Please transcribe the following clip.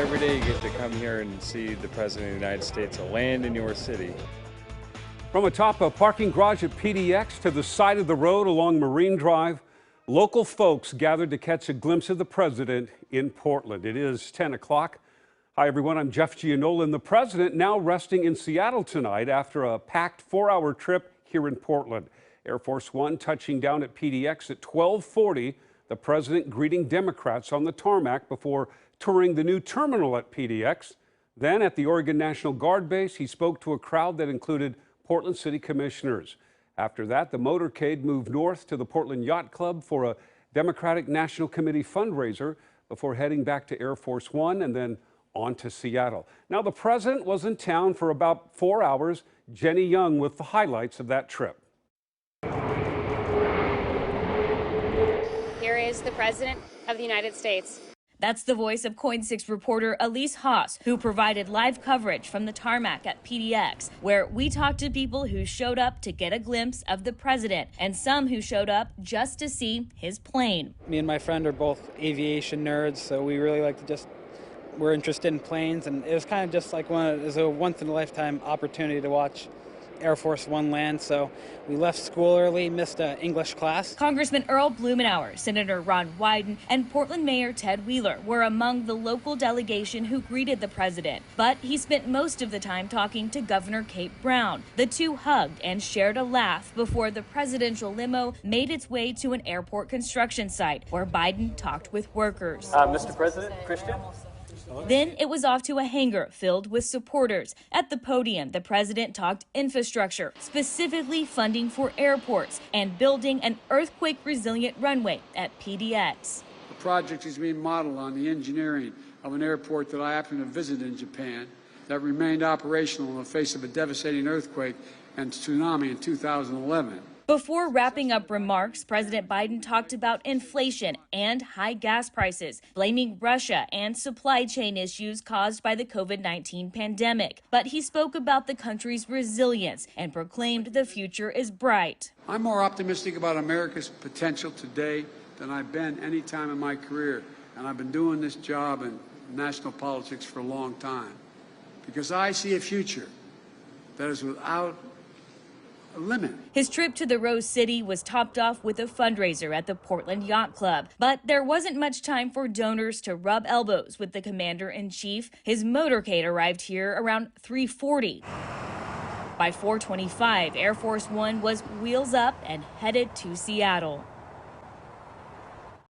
every day you get to come here and see the President of the United States land in your city. From atop a parking garage at PDX to the side of the road along Marine Drive, local folks gathered to catch a glimpse of the president in Portland. It is 10 o'clock. Hi, everyone. I'm Jeff Gianola. The president now resting in Seattle tonight after a packed 4-hour trip here in Portland. Air Force One touching down at PDX at 12:40. The president greeting Democrats on the tarmac before touring the new terminal at PDX. Then at the Oregon National Guard base, he spoke to a crowd that included Portland City Commissioners. After that, the motorcade moved north to the Portland Yacht Club for a Democratic National Committee fundraiser before heading back to Air Force One and then on to Seattle. Now, the president was in town for about 4 hours. Jenny Young with the highlights of that trip. Here is the President of the United States. That's the voice of KOIN 6 reporter Elise Haas, who provided live coverage from the tarmac at PDX, where we talked to people who showed up to get a glimpse of the president and some who showed up just to see his plane. Me and my friend are both aviation nerds, so we really like to we're interested in planes, and it was kind of just like it was a once-in-a-lifetime opportunity to watch Air Force One land, so we left school early, missed an English class. Congressman Earl Blumenauer, Senator Ron Wyden, and Portland Mayor Ted Wheeler were among the local delegation who greeted the president, but he spent most of the time talking to Governor Kate Brown. The two hugged and shared a laugh before the presidential limo made its way to an airport construction site where Biden talked with workers. Mr. President, Christian? Then it was off to a hangar filled with supporters. At the podium, the president talked infrastructure, specifically funding for airports and building an earthquake-resilient runway at PDX. The project is being modeled on the engineering of an airport that I happened to visit in Japan that remained operational in the face of a devastating earthquake and tsunami in 2011. Before wrapping up remarks, President Biden talked about inflation and high gas prices, blaming Russia and supply chain issues caused by the COVID-19 pandemic. But he spoke about the country's resilience and proclaimed the future is bright. I'm more optimistic about America's potential today than I've been any time in my career. And I've been doing this job in national politics for a long time. Because I see a future that is without limit. His trip to the Rose City was topped off with a fundraiser at the Portland Yacht Club. But there wasn't much time for donors to rub elbows with the commander-in-chief. His motorcade arrived here around 3:40. By 4:25, Air Force One was wheels up and headed to Seattle.